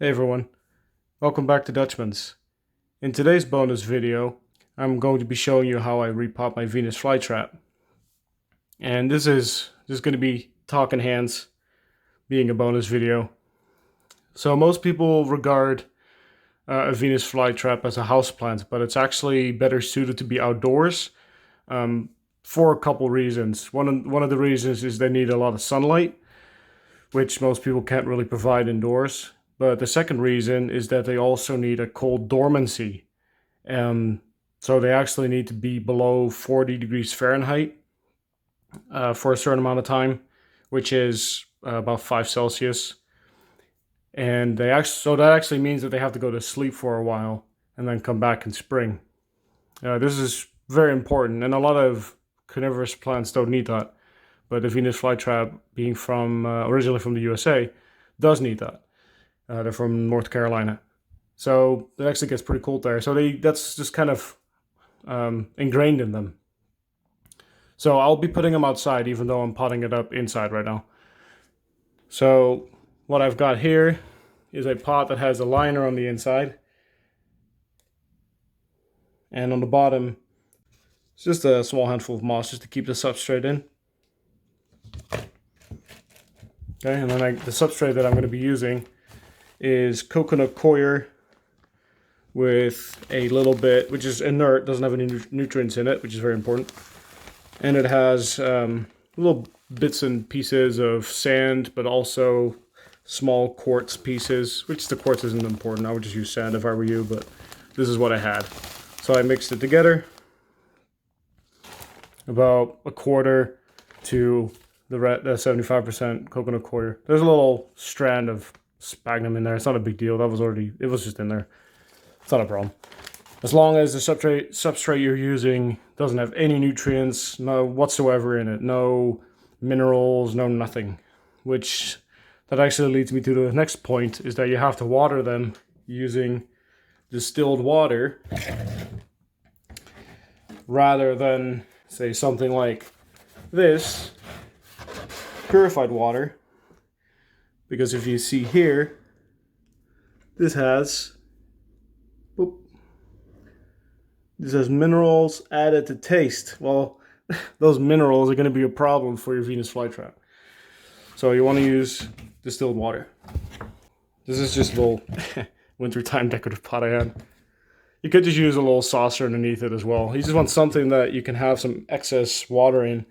Hey everyone, welcome back to Dutchman's. In today's bonus video, I'm going to be showing you how I repot my Venus flytrap. And this is just going to be talking hands, being a bonus video. So most people regard a Venus flytrap as a houseplant, but it's actually better suited to be outdoors um, for a couple reasons. One of the reasons is they need a lot of sunlight, which most people can't really provide indoors. But the second reason is that they also need a cold dormancy. So they actually need to be below 40 degrees Fahrenheit for a certain amount of time, which is about 5 Celsius. And so that actually means that they have to go to sleep for a while and then come back in spring. This is very important, and a lot of carnivorous plants don't need that. But the Venus flytrap, being from originally from the USA, does need that. They're from North Carolina, so it actually gets pretty cold there. So that's just kind of ingrained in them. So I'll be putting them outside, even though I'm potting it up inside right now. So what I've got here is a pot that has a liner on the inside, and on the bottom, it's just a small handful of moss just to keep the substrate in. Okay, and then the substrate that I'm going to be using is coconut coir with a little bit, which is inert, doesn't have any nutrients in it, which is very important. And it has little bits and pieces of sand, but also small quartz pieces, which the quartz isn't important. I would just use sand if I were you, but this is what I had. So I mixed it together, about a quarter to the 75% coconut coir. There's a little strand of sphagnum in there. It's not a big deal. It was just in there. It's not a problem. As long as the substrate you're using doesn't have any nutrients, no whatsoever in it, no minerals, no nothing. Which that actually leads me to the next point, is that you have to water them using distilled water rather than, say, something like this, purified water. Because if you see here, this has minerals added to taste. Well, those minerals are going to be a problem for your Venus flytrap. So you want to use distilled water. This is just a little wintertime decorative pot I had. You could just use a little saucer underneath it as well. You just want something that you can have some excess water in,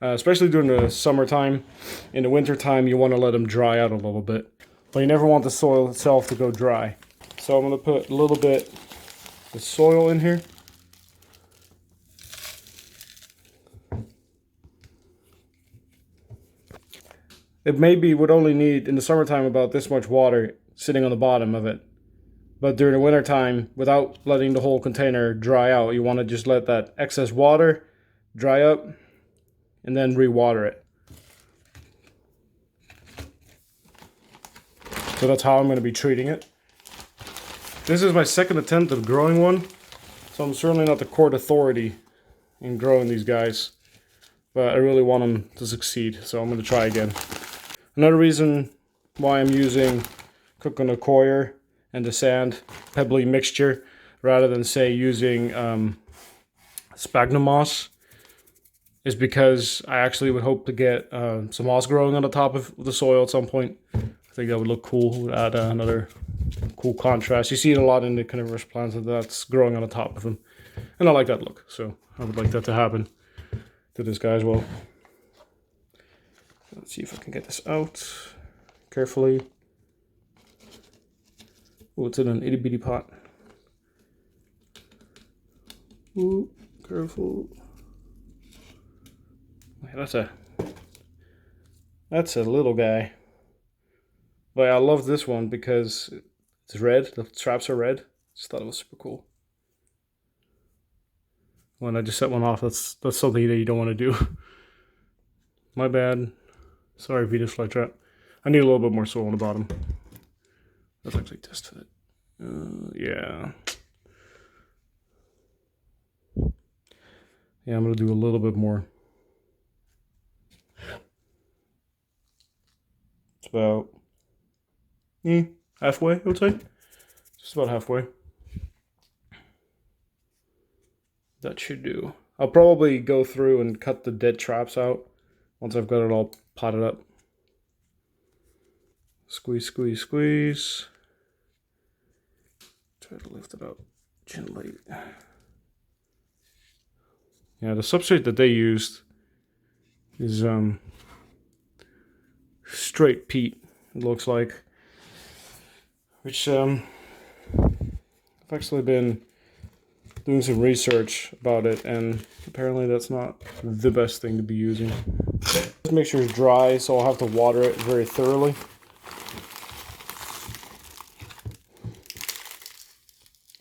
especially during the summertime. In the wintertime, you want to let them dry out a little bit. But you never want the soil itself to go dry. So I'm going to put a little bit of soil in here. It maybe would only need, in the summertime, about this much water sitting on the bottom of it. But during the wintertime, without letting the whole container dry out, you want to just let that excess water dry up and then re-water it. So that's how I'm going to be treating it. This is my second attempt at growing one, so I'm certainly not the court authority in growing these guys. But I really want them to succeed, so I'm going to try again. Another reason why I'm using coconut coir and the sand pebbly mixture rather than, say, using sphagnum moss is because I actually would hope to get some moss growing on the top of the soil at some point. I think that would look cool. It would add another cool contrast. You see it a lot in the carnivorous plants that's growing on the top of them, and I like that look, so I would like that to happen to this guy as well. Let's see if I can get this out carefully. Oh, it's in an itty bitty pot. Ooh, careful. Yeah, that's a little guy. But I love this one because it's red. The straps are red. Just thought it was super cool. When I just set one off, that's something that you don't want to do. My bad. Sorry, Venus flytrap. I need a little bit more soil on the bottom. Let's actually test it. Yeah. Yeah, I'm going to do a little bit more. It's about halfway, I would say. Just about halfway. That should do. I'll probably go through and cut the dead traps out once I've got it all potted up. Squeeze, squeeze, squeeze. Try to lift it up gently. Yeah, the substrate that they used is straight peat, it looks like. Which I've actually been doing some research about it, and apparently that's not the best thing to be using. Just make sure it's dry, so I'll have to water it very thoroughly.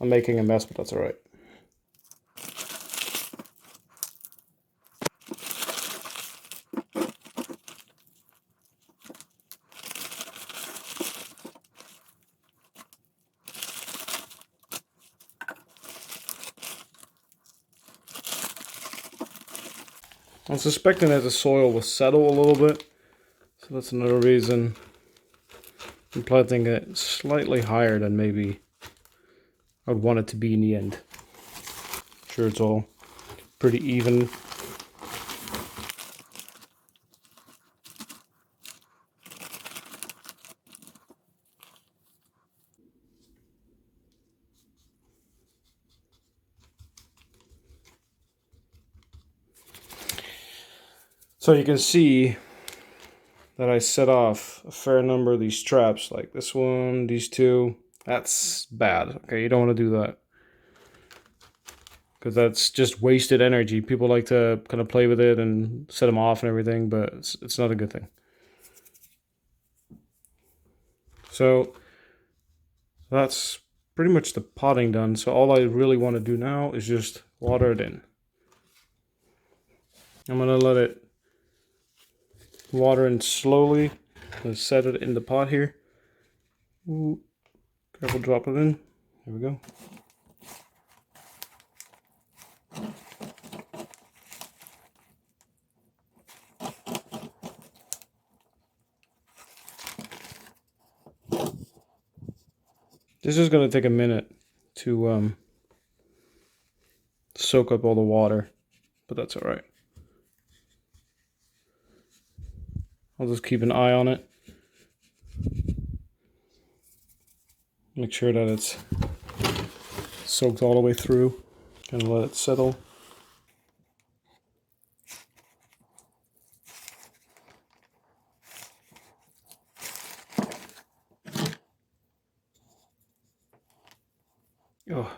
I'm making a mess, but that's alright. I'm suspecting that the soil will settle a little bit, so that's another reason I'm planting it slightly higher than maybe I'd want it to be in the end. Sure, it's all pretty even. So you can see that I set off a fair number of these traps, like this one, these two. That's bad. Okay, you don't want to do that, because that's just wasted energy. People like to kind of play with it and set them off and everything, but it's not a good thing. So that's pretty much the potting done. So all I really want to do now is just water it in. I'm going to let it water in slowly and set it in the pot here. Ooh, careful, drop it in. There we go. This is going to take a minute to soak up all the water, but that's all right. I'll just keep an eye on it. Make sure that it's soaked all the way through. Kind of let it settle. Oh,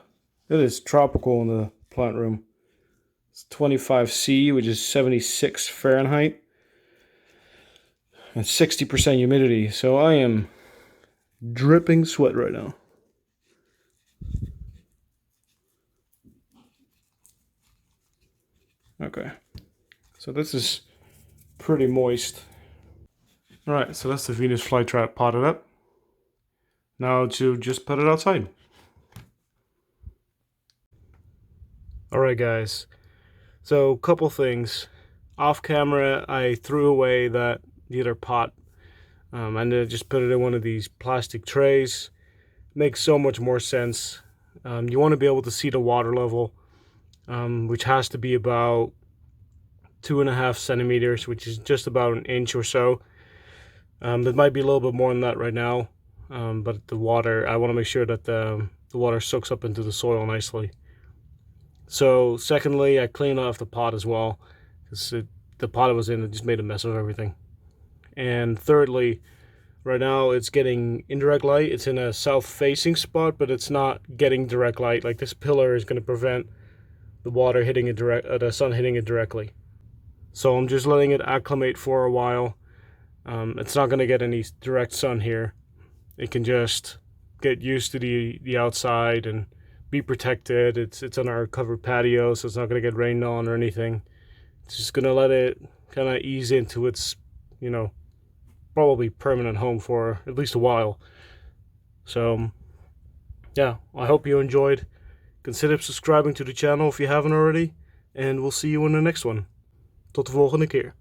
it is tropical in the plant room. It's 25°C, which is 76 Fahrenheit. And 60% humidity, so I am dripping sweat right now. Okay, so this is pretty moist. Alright, so that's the Venus flytrap potted up. Now to just put it outside. Alright guys, so a couple things. Off camera, I threw away that the other pot, and then I just put it in one of these plastic trays. Makes so much more sense. You want to be able to see the water level, which has to be about 2.5 centimeters, which is just about an inch or so. It might be a little bit more than that right now, but the water, I want to make sure that the water soaks up into the soil nicely. So secondly, I cleaned off the pot as well, because the pot it was in, it just made a mess of everything. And thirdly, right now it's getting indirect light. It's in a south-facing spot, but it's not getting direct light. Like, this pillar is going to prevent the water hitting it the sun hitting it directly. So I'm just letting it acclimate for a while. It's not going to get any direct sun here. It can just get used to the outside and be protected. It's on our covered patio, so it's not going to get rained on or anything. It's just going to let it kind of ease into its, you know, probably permanent home for at least a while. So yeah, I hope you enjoyed. Consider subscribing to the channel if you haven't already, and we'll see you in the next one. Tot de volgende keer.